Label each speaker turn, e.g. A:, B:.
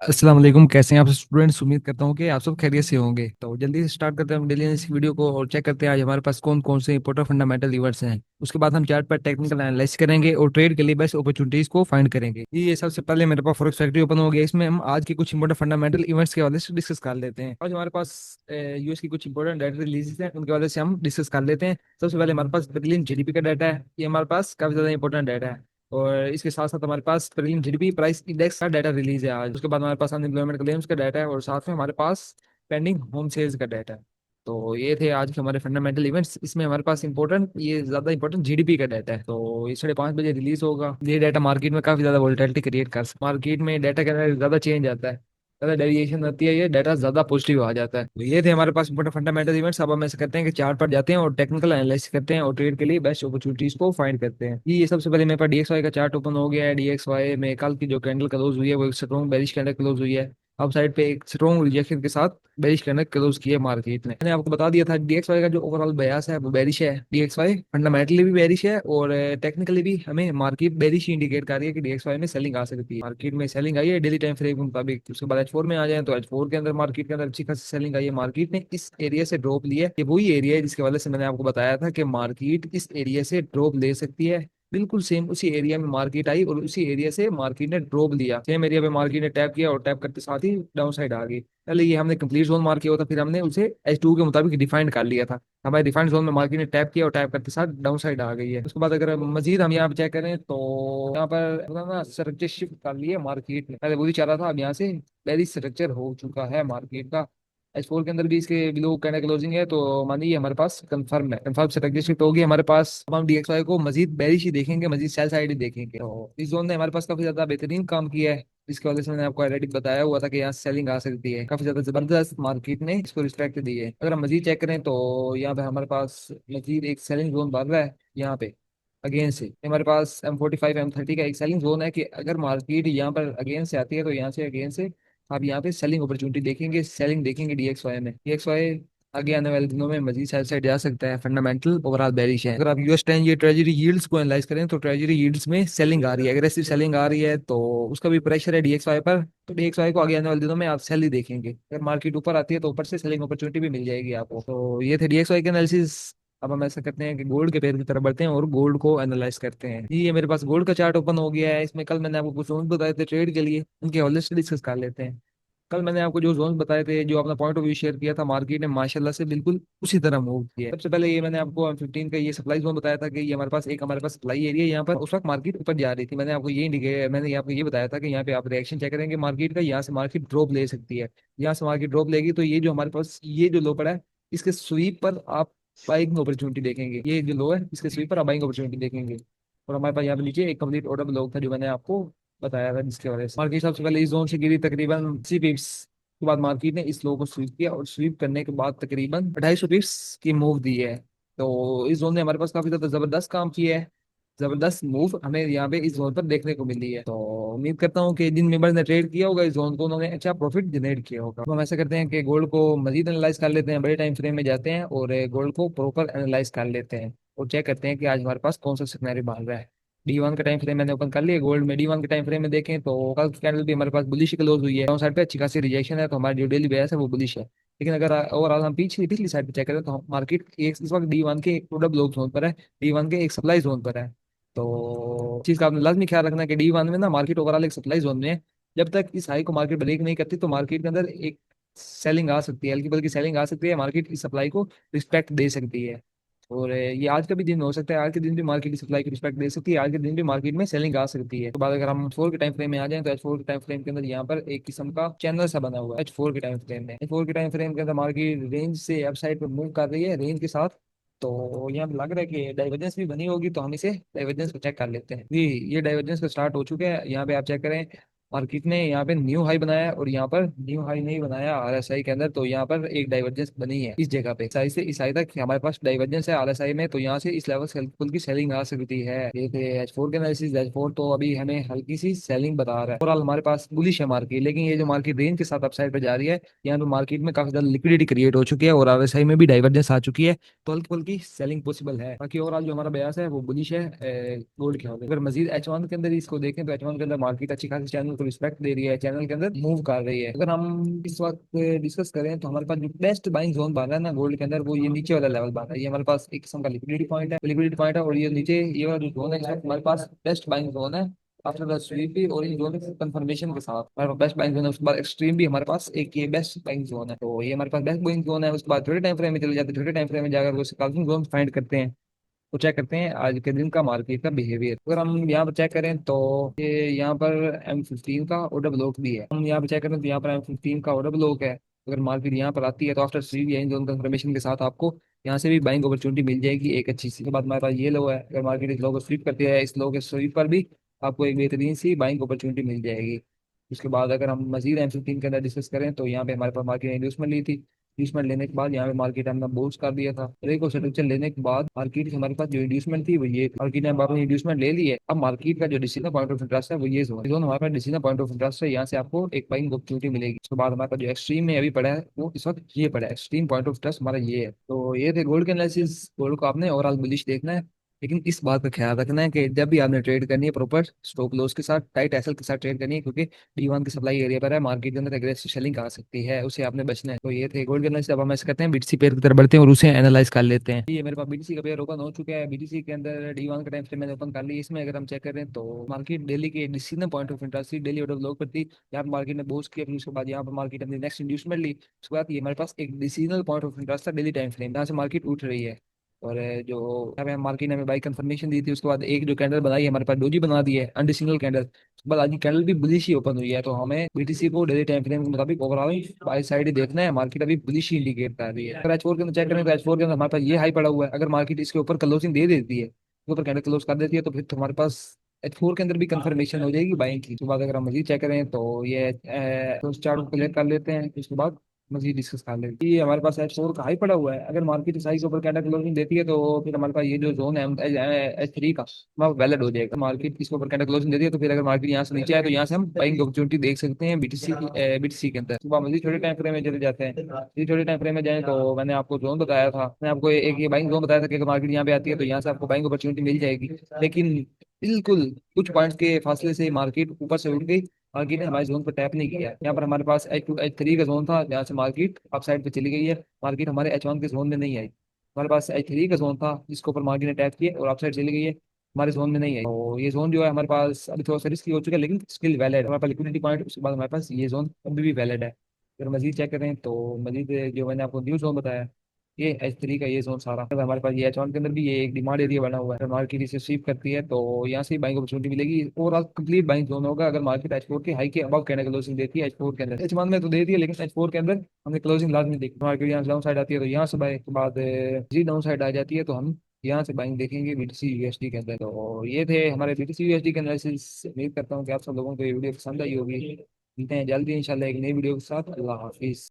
A: अस्सलाम वालेकुम। कैसे हैं आप स्टूडेंट्स? उम्मीद करता हूँ कि आप सब खैरियत से होंगे। तो जल्दी से स्टार्ट करते हैं हम डेली इस वीडियो को और चेक करते हैं आज हमारे पास कौन कौन से इंपॉर्टेंट फंडामेंटल लीवर्स हैं। उसके बाद हम चार्ट पर टेक्निकल एनालिसिस करेंगे और ट्रेड के लिए बेस्ट अपॉर्चुनिटीज को फाइंड करेंगे। ये सबसे पहले मेरे पास फॉरेक्स फैक्ट्री ओपन हो गया। इसमें हम आज के कुछ इंपॉर्टेंट फंडामेंटल इवेंट्स के हवाले से डिस्कस कर लेते हैं। आज हमारे पास यूएस की कुछ इंपॉर्टेंट डाटा रिलीज है, उनके वजह से हम डिस्कस कर लेते हैं। सबसे पहले हमारे पास बर्लिन जीडीपी का डाटा है। ये हमारे पास काफी ज्यादा इंपॉर्टेंट डाटा है। और इसके साथ साथ हमारे पास प्रीलिम जीडीपी प्राइस इंडेक्स का डाटा रिलीज है आज। उसके बाद हमारे पास अनएम्प्लॉयमेंट क्लेम्स का डाटा है और साथ में हमारे पास पेंडिंग होम सेल्स का डाटा है। तो ये थे आज के हमारे फंडामेंटल इवेंट्स। इसमें हमारे पास इंपॉर्टेंट ये ज्यादा इंपॉर्टेंट जीडीपी का डाटा है। तो ये 5:30 बजे रिलीज होगा। ये डाटा मार्केट में काफी ज्यादा वोलेटिलिटी क्रिएट कर सकता है। मार्केट में डाटा के अंदर ज्यादा चेंज आता है, ज्यादा डेविएशन आती है, ये डाटा ज्यादा पॉजिटिव आ जाता है। तो ये थे हमारे पास इंपॉर्टेंट फंडामेंटल इवेंट्स। अब हम ऐसे करते हैं कि चार्ट पर जाते हैं और टेक्निकल एनालिसिस करते हैं और ट्रेड के लिए बेस्ट अपॉर्चुनिटीज को फाइंड करते हैं। ये सबसे पहले मेरे पास डीएक्सवाई का चार्ट ओपन हो गया है। डीएक्सवाई में कल की जो कैंडल क्लोज हुई है वो एक स्ट्रॉन्ग बेरिश कैंडल क्लोज हुई है। अप साइड पे एक स्ट्रॉन्ग रिजेक्शन के साथ बेरिश कैंडल क्लोज किया मार्केट ने। मैंने आपको बता दिया था डीएक्सवाई का जो ओवरऑल बयास है वो बेरिश है। डीएक्सवाई फंडामेंटली भी बेरिश है और टेक्निकली भी हमें मार्केट बेरिश ही इंडिकेट कर रही है कि डीएक्सवाई में सेलिंग आ सकती है। मार्केट में सेलिंग आई है डेली टाइम फ्रेम के मुताबिक। उसके बाद H4 में आ जाए तो H4 के अंदर मार्केट के अंदर अच्छी खासी सेलिंग आई है। मार्केट ने इस एरिया से ड्रॉप लिया है। ये वही एरिया है जिसके वजह से मैंने आपको बताया था कि मार्केट इस एरिया से ड्रॉप ले सकती है। बिल्कुल सेम उसी एरिया में मार्केट आई और उसी एरिया से मार्केट ने ड्रॉप लिया। सेम एरिया पे मार्केट ने टैप किया और टैप करते साथ ही डाउन साइड आ गई। पहले ये हमने कंप्लीट जोन मार्क किया हुआ था, फिर हमने उसे H2 के मुताबिक डिफाइंड कर लिया था। हमारे डिफाइंड जोन में मार्केट ने टैप किया और टैप करते साथ डाउन साइड आ गई है। उसके बाद अगर मजीद हम यहाँ पे चेक करें तो यहाँ पर ना स्ट्रक्चर शिफ्ट कर लिया मार्केट ने। पहले वही चाह रहा था, अब यहाँ से वेरी स्ट्रक्चर हो चुका है मार्केट का। H4 के अंदर भी इसके बिलो कैंडल क्लोजिंग है तो मानिए हमारे पास कंफर्म है, कंफर्म स्ट्रक्चर शिफ्ट होगी हमारे पास। अब हम डीएक्सवाई को मजीद बेरिश ही देखेंगे, मजीद सेल साइड ही देखेंगे। तो इस जोन ने हमारे पास काफी ज्यादा बेहतरीन काम किया है। इसकी वजह से मैंने आपको ऑलरेडी बताया हुआ था कि यहाँ सेलिंग आ सकती है। काफी ज्यादा जबरदस्त मार्केट ने इसको रिस्पेक्ट दी है। अगर हम मजीद चेक करें तो यहाँ पे हमारे पास मजीद एक सेलिंग जोन बन रहा है। यहाँ पे अगेन से हमारे पास M45 M30 का एक सेलिंग जोन है कि अगर मार्केट यहाँ पर अगेन से आती है तो यहाँ से अगेन से आप यहाँ पे सेलिंग अपॉर्चुनिटी देखेंगे, सेलिंग देखेंगे डीएक्सवाई में। डीएक्सवाई आगे आने वाले दिनों में मजीद साइड साइड जा सकता है। फंडामेंटल ओवरऑल बेरिश है। अगर आप यूएस 10 ये ट्रेजरी यील्ड्स को एनालाइज करें तो ट्रेजरी यील्ड्स में सेलिंग आ रही है, एग्रेसिव सेलिंग आ रही है। तो उसका भी प्रेशर है डीएक्सवाई पर। तो डीएक्सवाई को आगे आने वाले दिनों में आप सेल ही देखेंगे। अगर मार्केट ऊपर आती है तो ऊपर से सेलिंग अपॉर्चुनिटी भी मिल जाएगी आपको। तो ये थे डीएक्सवाई के एनालिसिस। अब हम ऐसा करते हैं कि गोल्ड के पेयर की तरफ बढ़ते हैं और गोल्ड को एनालाइज करते हैं। ये मेरे पास गोल्ड का चार्ट ओपन हो गया है। इसमें कल मैंने आपको कुछ जोन बताए थे ट्रेड के लिए, उनके हवाले से डिस्कस कर लेते हैं। कल मैंने आपको जो जोन बताए थे, जो अपना पॉइंट ऑफ व्यू शेयर किया था, मार्केट ने माशाल्लाह से बिल्कुल उसी तरह मूव किया है। सबसे पहले ये मैंने आपको M15 का ये सप्लाई जोन बताया था कि ये हमारे पास सप्लाई एरिया यहाँ पर उस वक्त मार्केट ऊपर जा रही थी। मैंने आपको ये इंडिकेट मैंने आपको ये बताया था कि यहाँ पे आप रिएक्शन चेक करेंगे मार्केट का, यहाँ से मार्केट ड्रॉप ले सकती है। यहाँ से मार्केट ड्रॉप लेगी तो ये जो हमारे पास ये जो लो पड़ा है, इसके स्वीप पर आप बाइंग अपॉर्चुनिटी देखेंगे। ये जो लो है इसके स्वीप पर आप बाइंग अपॉर्चुनिटी देखेंगे। और हमारे पास यहाँ पे नीचे एक कंप्लीट ऑर्डर ब्लॉक था जो मैंने आपको बताया था, जिसके वजह से मार्केट सबसे पहले इस जोन से गिरी तकरीबन 80 पिप्स के बाद मार्केट ने इस लो को स्वीप किया और स्वीप करने के बाद तकरीबन 250 की मूव दी है। तो इस जोन ने हमारे पास काफी ज्यादा जबरदस्त काम किया है। जबरदस्त मूव हमें यहाँ पे इस जोन पर देखने को मिली है। तो उम्मीद करता हूँ कि जिन मेंबर ने ट्रेड किया होगा इस जोन को, उन्होंने अच्छा प्रॉफिट जनरेट किया होगा। तो हम ऐसा करते हैं कि गोल्ड को मजीद एनालाइज कर लेते हैं, बड़े टाइम फ्रेम में जाते हैं और गोल्ड को प्रॉपर एनालाइज कर लेते हैं और चेक करते हैं कि आज हमारे पास कौन सा सिनेरियो बन रहा है। D1 का टाइम फ्रेम मैंने ओपन कर लिया। गोल्ड में D1 के टाइम फ्रेम में देखें तो कल की कैंडल भी हमारे पास बुलिश क्लोज हुई है। डाउन साइड पे अच्छी खासी रिजेक्शन है तो हमारी जो डेली बेस है वो बुलिश है। लेकिन अगर ओवरऑल हम पिछली पिछली साइड पे चेक करें तो मार्केट एक इस वक्त D1 के एक प्रोडक्ट ब्लॉक जोन पर है, D1 के एक सप्लाई जोन पर है। तो चीज का आपने लाजमी ख्याल रखना है कि D1 में ना मार्केट ओवरऑल एक सप्लाई जोन में है। जब तक इस हाई को मार्केट ब्रेक नहीं करती तो मार्केट के अंदर एक सेलिंग आ सकती है, हल्की बल्कि सेलिंग आ सकती है। मार्केट इस सप्लाई को रिस्पेक्ट दे सकती है। और ये आज का भी दिन हो सकता है, आज के दिन भी मार्केट की सप्लाई की रिस्पेक्ट दे सकती है, आज के दिन भी मार्केट में सेलिंग आ सकती है। तो बाद अगर हम H4 के टाइम फ्रेम में आ जाएं तो H4 के टाइम फ्रेम के अंदर यहाँ पर एक किस्म का चैनल सा बना हुआ है। H4 के टाइम फ्रेम में, H4 के टाइम फ्रेम के अंदर मार्केट रेंज से अपसाइड पर मूव कर रही है रेंज के साथ। तो यहाँ पे लग रहा है कि डाइवर्जेंस भी बनी होगी, तो हम इसे डाइवर्जेंस को चेक कर लेते हैं जी। ये डाइवर्जेंस का स्टार्ट हो चुका है। यहाँ पे आप चेक करें मार्केट ने यहाँ पे न्यू हाई बनाया है और यहाँ पर न्यू हाई नहीं बनाया RSI के अंदर। तो यहाँ पर एक डाइवर्जेंस बनी है इस जगह पे, इस साइड से इस साइड तक हमारे पास डाइवर्जेंस है RSI में। तो यहाँ से इस लेवल से हल्की फुल्की सेलिंग आ सकती है। ये थे H4 के एनालिसिस। H4 तो अभी हमें हल्की सी सेलिंग बता रहा है। ओवरऑल हमारे पास बुलिश है मार्केट, लेकिन ये जो मार्केट रेंज के साथ अपसाइड पे जा रही है, यहाँ पे मार्केट में काफी ज्यादा लिक्विडिटी क्रिएट हो चुकी है और RSI में भी डाइवर्जेंस आ चुकी है। तो हल्की फुल्की सेलिंग पॉसिबल है। बाकी ओवरऑल जो हमारा बयास है वो बुलिश है गोल्ड के हवाले। अगर मजीद H1 के अंदर इसको देखें तो H1 के अंदर मार्केट अच्छी खासी चैनल को रिस्पेक्ट दे रही है, चैनल के अंदर मूव कर रही है। अगर हम इस वक्त डिस्कस करें तो हमारे पास जो बेस्ट बाइंग जोन बन रहा है ना गोल्ड के अंदर, वो ये नीचे वाला लेवल बन रहा है। ये हमारे पास एक किस्म का लिक्विडिटी पॉइंट है, और ये नीचे ये वाला जो जोन है, इस वक्त हमारे पास बेस्ट बाइंग जोन है। आफ्टर द स्वीपी और इन जोन कंफर्मेशन के साथ हमारे पास बेस्ट बाइंग जोन है। उसके बाद एक्सट्रीम भी हमारे पास एक ये बेस्ट बाइंग जोन है। तो ये हमारे पास बेस्ट बाइंग जोन है। उसके बाद छोटे टाइम फ्रेम में चले जाते हैं, छोटे टाइम फ्रेम में जाकर वो स्कैल्पिंग जोन फाइंड करते हैं, तो चेक करते हैं आज के दिन का मार्केट का बिहेवियर। अगर हम यहाँ पर चेक करें तो ये यहाँ पर M15 का ऑर्डर ब्लॉक भी है। हम यहाँ पर चेक करें तो यहाँ पर M15 का ऑर्डर ब्लॉक है। अगर मार्केट यहाँ पर आती है तो आफ्टर स्वीप या इन दोनों कंफर्मेशन के साथ आपको यहाँ से भी बाइंग अपॉर्चुनिटी मिल जाएगी एक अच्छी सी। उसके बाद हमारे पास ये लो है, अगर मार्केट इस लो को स्वीप करती है, इस लो के स्वीप पर भी आपको एक बेहतरीन सी बाइंग अपॉर्चुनिटी मिल जाएगी। उसके बाद अगर हम मजीद M15 के अंदर डिस्कस करें तो यहाँ पे हमारे पास मार्केट ने इंड्यूसमेंट ली थी। इंड्यूसमेंट लेने के बाद यहाँ पे मार्केट हमने बोल्स कर दिया था। ब्रेक और स्ट्रक्चर लेने के बाद मार्केट हमारे पास जो इंड्यूसमेंट थी वो ये थी। मार्केट ने अपनी इंड्यूसमेंट ले ली है। अब मार्केट का जो डिसीजन पॉइंट ऑफ इंटरेस्ट है वो ये जोन हमारे पास डिसीजन पॉइंट ऑफ इंटरेस्ट है। यहाँ से आपको एक बाइंग अपॉर्चुनिटी मिलेगी। उसके बाद हमारे पास जो एक्सट्रीम में अभी पड़ा है वो इस वक्त ये पड़ा है। एक्सट्रीम पॉइंट ऑफ इंटरेस्ट हमारा ये है। तो ये थे गोल्ड के एनालिसिस। गोल्ड को आपने ओवरऑल बुलिश देखना है, लेकिन इस बात का ख्याल रखना है कि जब भी आपने ट्रेड करनी है प्रॉपर स्टॉप लॉस के साथ, टाइट एसएल के साथ ट्रेड करनी है, क्योंकि D1 की सप्लाई एरिया पर है, मार्केट के अंदर एग्रेसिव सेलिंग आ सकती है, उसे आपने बचना है। तो ये थे गोल्ड के एनालिसिस। अब हम ऐसे करते हैं बीटीसी पेयर की तरफ बढ़ते हैं और उसे एनालाइज कर लेते हैं। ये मेरे पास बीटीसी का पेयर ओपन हो चुका है। बीटीसी के अंदर D1 का टाइम फ्रेम मैंने ओपन कर लिया। इसमें अगर हम चेक करें तो मार्केट डेली के decision point of interest daily order block पर थी। यहाँ पर मार्केट ने बूस्ट किया, फिर उसके बाद यहाँ पर मार्केट अपनी नेक्स्ट इंड्यूसमेंट ली। उसके बाद ये हमारे पास एक डिसीजनल पॉइंट ऑफ इंटरेस्ट था डेली टाइम फ्रेम, जहाँ से मार्केट उठ रही है। और जो यहाँ पे मार्केट ने हमें बाई कंफर्मेशन दी थी। उसके बाद एक जो कैंडल बनाई है हमारे पास डोजी बना दी है अनडिसिंगल कैंडल। उसके बाद आज की कैंडल भी बुलिश ही ओपन हुई है। तो हमें बीटीसी को डेली टाइम फ्रेम के मुताबिक ओवरऑल बाई साइड ही देखना है। मार्केट अभी बुलिश ही इंडिकेट कर रही है। अगर H4 के अंदर चेक करें तो H4 के अंदर हमारे पास ये हाई पड़ा हुआ है। अगर मार्केट इसके ऊपर क्लोजिंग दे देती है, इसके ऊपर कैंडल क्लोज कर देती है, तो फिर तो हमारे पास H4 के अंदर भी कंफर्मेशन हो जाएगी बाइंग की। उसके बाद अगर हम मजीद चेक करें तो ये चार्ट को क्लियर कर लेते हैं। उसके बाद मजीद डिस्कस कर लेते हैं। ये हमारे पास H4 का हाई पड़ा हुआ है। अगर मार्केट इस हाई के ऊपर कैंडल क्लोजिंग देती है तो फिर हमारे पास ये जो जोन है H3 का वहाँ वैलिड हो जाएगा। मार्केट इसके ऊपर कैंडल क्लोजिंग देती है तो फिर अगर मार्केट यहाँ से नीचे आए तो यहाँ से हम बाइंग अपॉर्चुनिटी देख सकते हैं बीटीसी के अंदर। सुबह मजीद छोटे टाइम फ्रेम में चले जाते हैं। यदि छोटे टाइम फ्रेम में जाए तो मैंने आपको जोन बताया था, मैंने आपको एक ये बाइंग जोन बताया था कि अगर मार्केट यहाँ पे आती है तो यहाँ से आपको बाइंग अपॉर्चुनिटी मिल जाएगी। लेकिन बिल्कुल कुछ पॉइंट्स के फासले से मार्केट ऊपर से उठ गई। मार्केट ने हमारे जोन पर टैप नहीं किया। यहाँ पर हमारे पास H2 H3 का जोन था, जहाँ से मार्केट अप साइड पे चली गई है। मार्केट हमारे H1 के जोन में नहीं आई। हमारे पास H3 का जोन था जिसके ऊपर मार्केट ने टैप किया और अप साइड चली गई है, हमारे जोन में नहीं आई। तो ये जोन जो है हमारे पास अभी थोड़ा सा रिस्की हो चुका है, लेकिन स्टिल वैलिड है। हमारे पास लिक्विडिटी पॉइंट, उसके बाद हमारे पास ये जोन अभी भी वैलिड है। अगर मजीद चेक करें तो मजीद जो मैंने आपको न्यू जोन बताया, ये H3 का ये जोन सारा, अगर हमारे पास ये H1 के अंदर भी ये एक डिमांड एरिया बना हुआ है। अगर मार्केट इसे स्वीप करती है तो यहाँ से बाइंग अपॉर्चुनिटी मिलेगी। ओवरऑल कंप्लीट बाइंग जोन होगा अगर मार्केट H4 के हाई के अबव कैंडल क्लोजिंग देती है। H4 के अंदर, H1 में तो देती है लेकिन H4 के अंदर हमने क्लोजिंग लाजमी देखी। मार्केट यहाँ डाउन साइड आती है तो यहाँ से बाय के बाद जी डाउन साइड आ जाती है तो हम यहाँ से बाइंग देखेंगे बीटीसी यूएसडी के अंदर। तो ये थे हमारे बीटीसी यूएसडी के एनालिसिस। उम्मीद करता हूँ कि आप सब लोगों को ये वीडियो पसंद आई होगी। मिलते हैं जल्दी इंशाल्लाह एक नई वीडियो के साथ। अल्लाह हाफिज।